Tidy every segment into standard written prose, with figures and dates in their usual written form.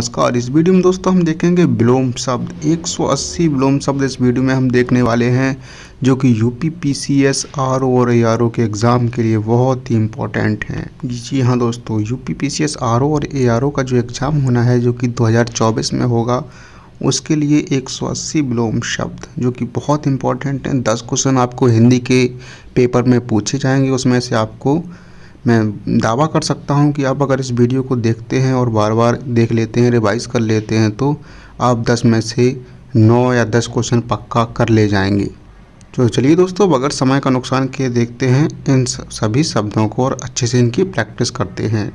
नमस्कार। इस वीडियो में दोस्तों हम देखेंगे विलोम शब्द 180 विलोम शब्द इस वीडियो में हम देखने वाले हैं, जो कि यूपी पीसीएस आरओ और एआरओ के एग्ज़ाम के लिए बहुत ही इम्पोर्टेंट हैं। जी हाँ दोस्तों, यूपी पीसीएस आरओ और एआरओ का जो एग्ज़ाम होना है, जो कि 2024 में होगा, उसके लिए 180 विलोम शब्द जो कि बहुत इम्पोर्टेंट हैं। 10 क्वेश्चन आपको हिंदी के पेपर में पूछे जाएंगे। उसमें से आपको मैं दावा कर सकता हूं कि आप अगर इस वीडियो को देखते हैं और बार बार देख लेते हैं, रिवाइज कर लेते हैं, तो आप 10 में से 9 या 10 क्वेश्चन पक्का कर ले जाएंगे। तो चलिए दोस्तों, बगैर समय का नुकसान किए देखते हैं इन सभी शब्दों को और अच्छे से इनकी प्रैक्टिस करते हैं।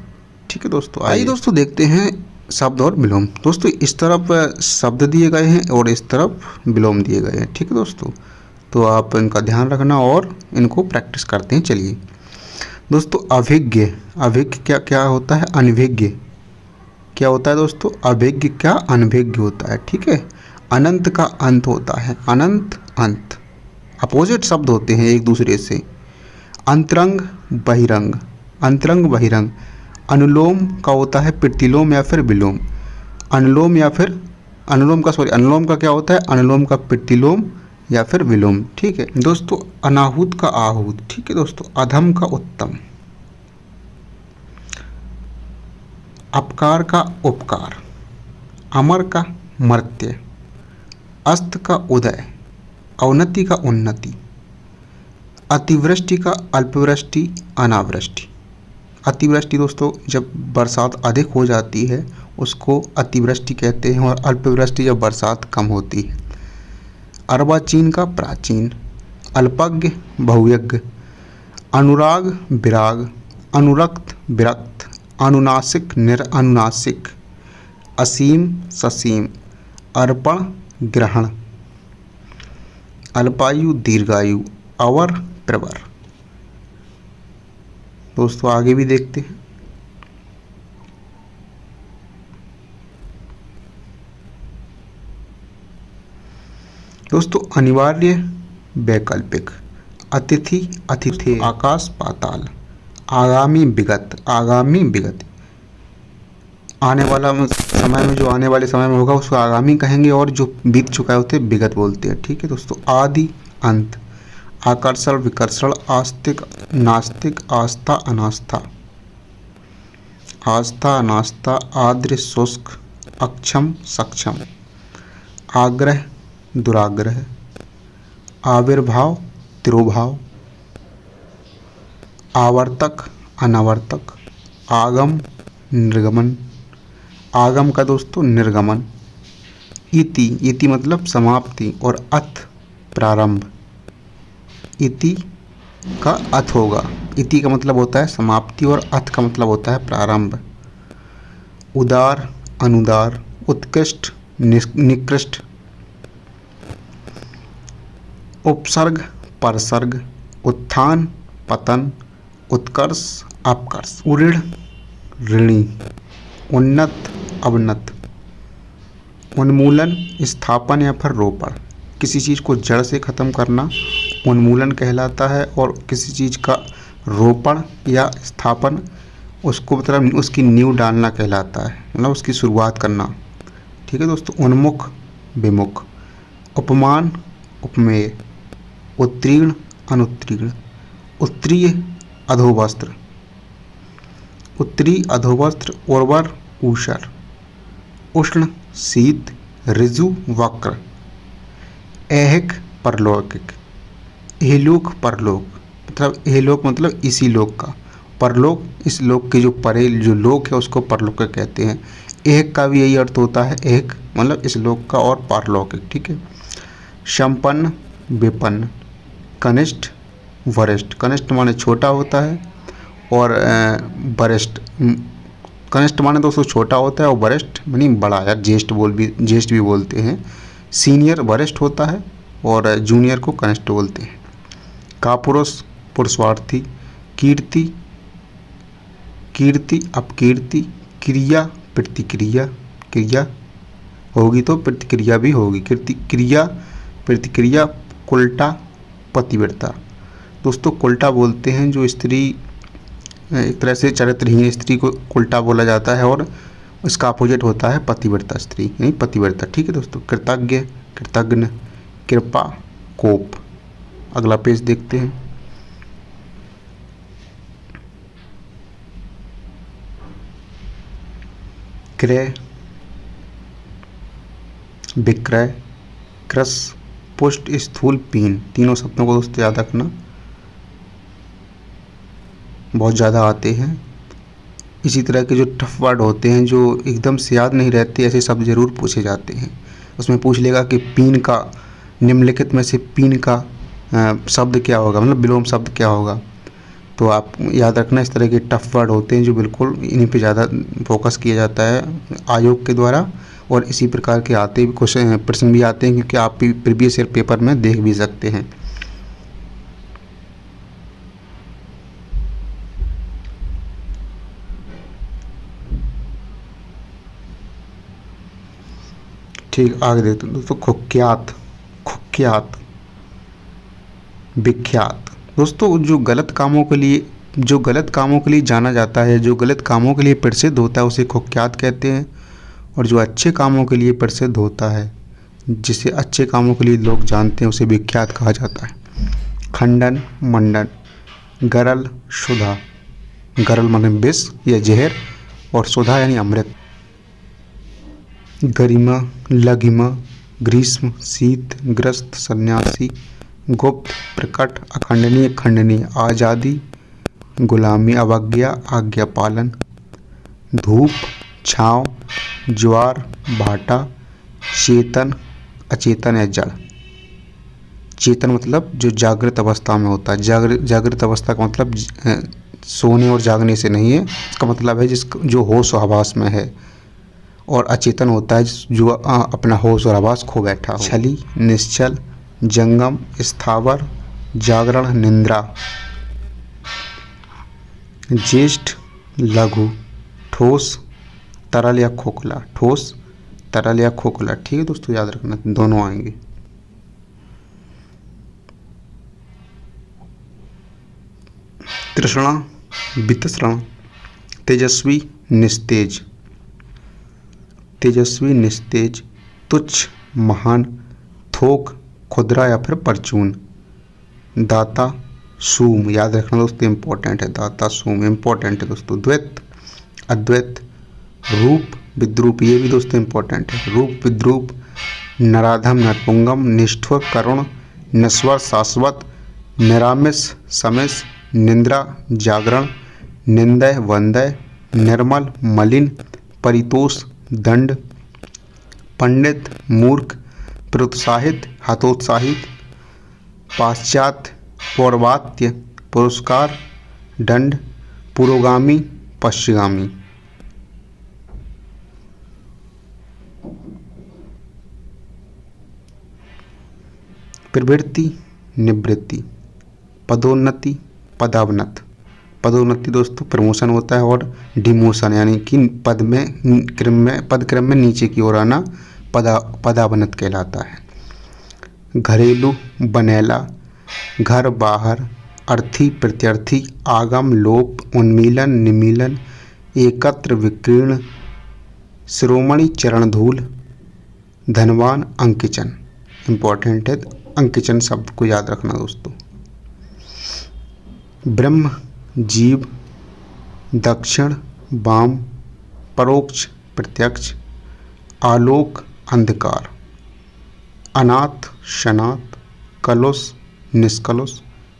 ठीक है दोस्तों, आइए दोस्तों देखते हैं शब्द और विलोम। दोस्तों इस तरफ शब्द दिए गए हैं और इस तरफ विलोम दिए गए हैं। ठीक है दोस्तों, तो आप इनका ध्यान रखना और इनको प्रैक्टिस करते हैं। चलिए दोस्तों, अभिज्ञ क्या क्या होता है? अनभिज्ञ क्या होता है दोस्तों? अभिज्ञ क्या अनभिज्ञ होता है। ठीक है। अनंत का अंत होता है। अनंत अंत अपोजिट शब्द होते हैं एक दूसरे से। अंतरंग बहिरंग, अंतरंग बहिरंग। अनुलोम का होता है प्रतिलोम या फिर विलोम। अनुलोम या फिर अनुलोम का क्या होता है? अनुलोम का प्रतिलोम या फिर विलोम। ठीक है दोस्तों, अनाहूत का आहूत। ठीक है दोस्तों, अधम का उत्तम। अपकार का उपकार। अमर का मर्त्य। अस्त का उदय। अवनति का उन्नति। अतिवृष्टि का अल्पवृष्टि, अनावृष्टि। अतिवृष्टि दोस्तों जब बरसात अधिक हो जाती है उसको अतिवृष्टि कहते हैं, और अल्पवृष्टि जब बरसात कम होती है। अर्वाचीन का प्राचीन। अल्पज्ञ बहुयज्ञ। अनुराग विराग। अनुरक्त विरक्त। अनुनासिक निरअनुनासिक। असीम ससीम। अर्पण ग्रहण। अल्पायु दीर्घायु। अवर प्रवर। दोस्तों आगे भी देखते हैं। दोस्तों अनिवार्य वैकल्पिक। अतिथि अतिथि। आकाश पाताल। आगामी विगत। आगामी विगत। आने वाला समय में, जो आने वाले समय में होगा उसको आगामी कहेंगे, और जो बीत चुका है उसे विगत बोलते हैं। ठीक है दोस्तों, आदि अंत। आकर्षण विकर्षण। आस्तिक नास्तिक। आस्था अनास्था। आस्था अनास्था। आर्द्र शुष्क। अक्षम सक्षम। आग्रह दुराग्रह। आविर्भाव तिरोभाव। आवर्तक अनावर्तक। आगम निर्गमन। आगम का दोस्तों निर्गमन। इति, इति मतलब समाप्ति, और अथ प्रारंभ। इति का अथ होगा। इति का मतलब होता है समाप्ति और अथ का मतलब होता है प्रारंभ। उदार अनुदार। उत्कृष्ट निकृष्ट। उपसर्ग परसर्ग। उत्थान पतन। उत्कर्ष अपकर्ष। उऋण ऋणी। उन्नत अवनत। उन्मूलन स्थापन या फिर रोपण। किसी चीज़ को जड़ से ख़त्म करना उन्मूलन कहलाता है, और किसी चीज़ का रोपण या स्थापन उसको मतलब उसकी नींव डालना कहलाता है, मतलब उसकी शुरुआत करना। ठीक है दोस्तों, उन्मुख विमुख। उपमान उपमेय। उत्तीर्ण अनुत्तीर्ण। उत्तरीय अधोवस्त्र। उत्तरी अधोवस्त्र। उर्वर ऊषर। उष्ण शीत। ऋजु वक्र। ऐहिक परलौकिक। इहलोक परलोक, मतलब इहलोक मतलब इसी लोक का, परलोक इस लोक के जो परे जो लोक है उसको परलोक कहते हैं। ऐहिक का भी यही अर्थ होता है, ऐहिक मतलब इस लोक का, और पारलौकिक। ठीक है। संपन्न विपन्न। कनिष्ठ वरिष्ठ। कनिष्ठ माने छोटा होता है, और वरिष्ठ, कनिष्ठ माने दोस्तों छोटा होता है, और वरिष्ठ मानी बड़ा या ज्येष्ठ भी बोलते हैं। सीनियर वरिष्ठ होता है, और जूनियर को कनिष्ठ बोलते हैं। कापुरुष पुरुषार्थी। कीर्ति कीर्ति अपकीर्ति। क्रिया प्रतिक्रिया। क्रिया होगी तो प्रतिक्रिया भी होगी। क्रिया प्रतिक्रिया। कुल्टा पतिव्रता। दोस्तों कुल्टा बोलते हैं जो स्त्री एक तरह से चरित्रहीन स्त्री को उल्टा बोला जाता है, और इसका अपोजिट होता है पतिव्रता स्त्री यानी पतिव्रता। ठीक है दोस्तों। कृतज्ञ, कृतज्ञ, कृपा, कोप। अगला पेज देखते हैं। क्रय, विक्रय, कृश, पुष्ट, स्थूल, पीन। तीनों शब्दों को दोस्तों याद रखना, बहुत ज़्यादा आते हैं। इसी तरह के जो टफ वर्ड होते हैं जो एकदम से याद नहीं रहते, ऐसे शब्द जरूर पूछे जाते हैं। उसमें पूछ लेगा कि पीन का, निम्नलिखित में से पीन का शब्द क्या होगा, मतलब विलोम शब्द क्या होगा। तो आप याद रखना, इस तरह के टफ वर्ड होते हैं जो बिल्कुल इन्हीं पे ज़्यादा फोकस किया जाता है आयोग के द्वारा। और इसी प्रकार के आते भी क्वेश्चन प्रश्न भी आते हैं, क्योंकि आप प्रीवियस ईयर पेपर में देख भी सकते हैं। ठीक, आगे देखते हैं दोस्तों। कुख्यात, कुख्यात, विख्यात। दोस्तों जो गलत कामों के लिए जाना जाता है, जो गलत कामों के लिए प्रसिद्ध होता है, उसे कुख्यात कहते हैं। और जो अच्छे कामों के लिए प्रसिद्ध होता है, जिसे अच्छे कामों के लिए लोग जानते हैं, उसे विख्यात कहा जाता है। खंडन, मंडन, गरल, सुधा। गरल माने विष या जहर, और सुधा यानी अमृत। गरिमा, लघिमा, ग्रीष्म, शीत, ग्रस्त, सन्यासी, गुप्त, प्रकट, अखंडनीय, खंडनीय, आज़ादी, गुलामी, अवज्ञा, आज्ञा पालन। धूप, छाँव, ज्वार, भाटा, चेतन, अचेतन या जड़। चेतन मतलब जो जागृत अवस्था में होता है। जागृत अवस्था का मतलब सोने और जागने से नहीं है, इसका मतलब है जो होश और हवास में है। और अचेतन होता है जो अपना होश और आवास खो बैठा हो। छली, निश्चल, जंगम, स्थावर, जागरण, निंद्रा। ज्येष्ठ, लघु, ठोस, तरल या खोखला। ठोस, तरल या खोखला। ठीक है दोस्तों, याद रखना, दोनों आएंगे। तृष्णा, वितृष्णा, तेजस्वी, निस्तेज। तेजस्वी, निस्तेज, तुच्छ, महान, थोक, खुदरा या फिर परचून। दाता, सूम। याद रखना दोस्तों, इम्पोर्टेंट है, दाता सूम इम्पोर्टेंट है दोस्तों। द्वैत, अद्वैत, रूप, विद्रूप। ये भी दोस्तों इम्पोर्टेंट है। रूप, विद्रूप, नराधम, नरपुंगम, निष्ठुर, करुण, नश्वर, शाश्वत, निरामिष, समिष, निंद्रा, जागरण, निंदय, वंदय, निर्मल, मलिन, परितोष, दंड, पंडित, मूर्ख, प्रोत्साहित, हतोत्साहित, पाश्चात्य, पौर्वात्य, पुरस्कार, दंड, पुरोगामी, पश्चिगामी। प्रवृत्ति, निवृत्ति, पदोन्नति, पदावनत। पदोन्नति दोस्तों प्रमोशन होता है, और डिमोशन यानी कि पद क्रम में नीचे की ओर आना पदावनत कहलाता है। घरेलू, बनेला, घर, बाहर, अर्थी, प्रत्यर्थी, आगम, लोप, उन्मीलन, निमीलन, एकत्र, विकीर्ण, शिरोमणि, चरणधूल, धनवान, अंकिचन। इम्पोर्टेंट है, अंकिचन शब्द को याद रखना दोस्तों। ब्रह्म, जीव, दक्षिण, वाम, परोक्ष, प्रत्यक्ष, आलोक, अंधकार, अनाथ, शनात, कलुष, निष्कलुष,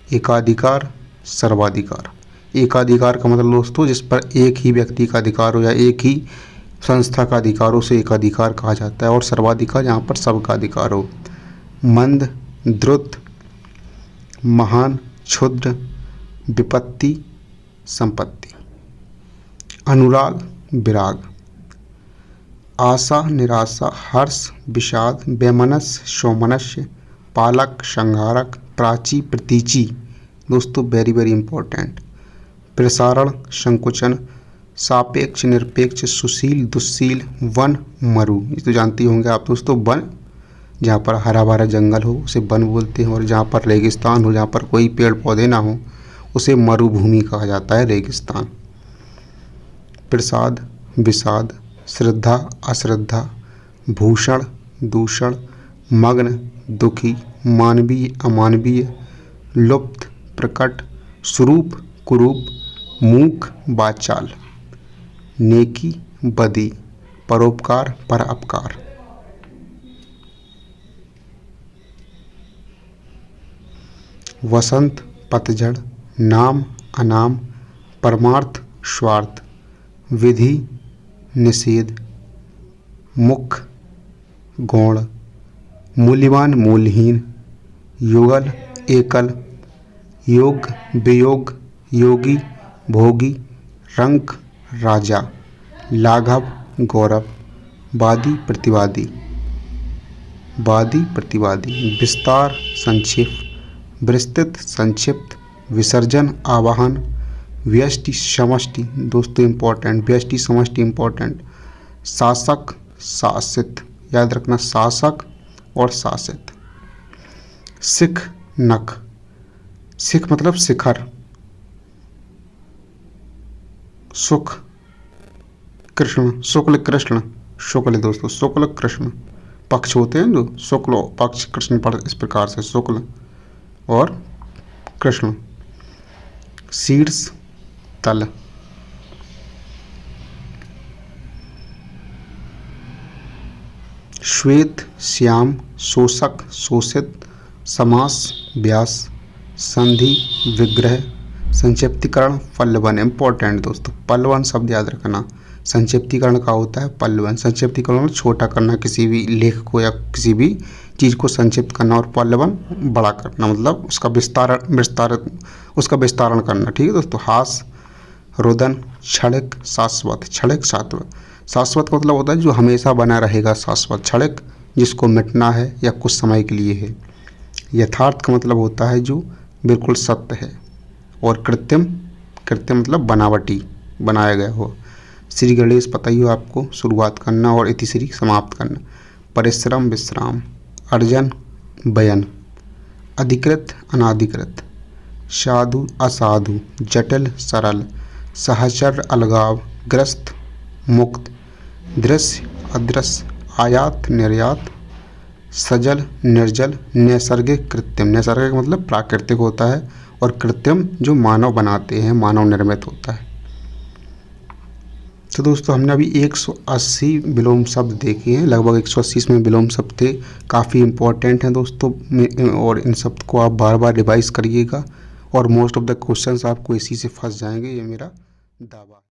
एकाधिकार, सर्वाधिकार। एकाधिकार का मतलब दोस्तों जिस पर एक ही व्यक्ति का अधिकार हो या एक ही संस्था का अधिकार हो, उसे एकाधिकार कहा जाता है। और सर्वाधिकार यहाँ पर सबका अधिकार हो। मंद, द्रुत, महान, क्षुद्र, विपत्ति, संपत्ति। अनुराग, विराग, आशा, निराशा, हर्ष, विषाद, वैमनस्य, सौमनस्य, पालक, संहारक, प्राची, प्रतीची। दोस्तों वेरी वेरी इंपॉर्टेंट। प्रसारण, संकुचन, सापेक्ष, निरपेक्ष, सुशील, दुस्शील, वन, मरु। ये तो जानते होंगे आप दोस्तों। वन जहाँ पर हरा भरा जंगल हो उसे वन बोलते हैं, और जहाँ पर रेगिस्तान हो, जहाँ पर कोई पेड़ पौधे ना हो, उसे मरुभूमि कहा जाता है, रेगिस्तान। प्रसाद, विषाद, श्रद्धा अश्रद्धा, भूषण दूषण, मग्न दुखी, मानवीय अमानवीय, लुप्त प्रकट, स्वरूप कुरूप, मूक वाचाल, नेकी बदी, परोपकार परापकार। वसंत पतझड़, नाम अनाम, परमार्थ स्वार्थ, विधि निषेध, मुख्य गौण, मूल्यवान मूल्यहीन, युगल एकल, योग वियोग, योगी भोगी, रंक राजा, लाघव गौरव, वादी प्रतिवादी, वादी प्रतिवादी, विस्तार संक्षेप, विस्तृत संक्षिप्त, विसर्जन आवाहन, व्यष्टि समष्टि दोस्तों इम्पोर्टेंट, व्यष्टि समष्टि इम्पोर्टेंट, शासक शासित, याद रखना शासक और शासित। सिख नख, सिख मतलब शिखर, सुख कृष्ण, शुक्ल कृष्ण, शुक्ल दोस्तों शुक्ल कृष्ण, पक्ष होते हैं जो शुक्ल पक्ष कृष्ण पर, इस प्रकार से शुक्ल और कृष्ण। शीर्ष तल, श्वेत श्याम, शोषक शोषित, समास व्यास, संधि विग्रह, संक्षिप्तीकरण पल्लवन। इंपॉर्टेंट दोस्तों, पल्लवन शब्द याद रखना। संक्षिप्तीकरण का होता है पल्लवन। संक्षिप्तीकरण मतलब छोटा करना किसी भी लेख को या किसी भी चीज़ को संक्षिप्त करना, और पल्लवन बड़ा करना मतलब उसका उसका विस्तारण करना। ठीक है दोस्तों। हास, रुदन, क्षणिक, शाश्वत। क्षणिक शाश्वत, शाश्वत का मतलब होता है जो हमेशा बना रहेगा, शाश्वत। क्षणिक जिसको मिटना है या कुछ समय के लिए है। यथार्थ का मतलब होता है जो बिल्कुल सत्य है। और कृत्रिम, कृत्रिम मतलब बनावटी, बनाया गया हो। श्री गणेश पता ही हो आपको, शुरुआत करना और इतिश्री समाप्त करना। परिश्रम विश्राम, अर्जन बयन, अधिकृत अनाधिकृत, साधु असाधु, जटिल सरल, सहचर अलगाव, ग्रस्त मुक्त, दृश्य अदृश्य, आयात निर्यात, सजल निर्जल, नैसर्गिक कृत्रिम। नैसर्गिक मतलब प्राकृतिक होता है, और कृत्रिम जो मानव बनाते हैं, मानव निर्मित होता है। तो दोस्तों हमने अभी 180 विलोम शब्द देखे हैं, लगभग 180 इसमें विलोम शब्द थे, काफ़ी इंपॉर्टेंट हैं दोस्तों। और इन शब्द को आप बार बार रिवाइज करिएगा, और मोस्ट ऑफ द क्वेश्चंस आपको इसी से फंस जाएंगे, ये मेरा दावा।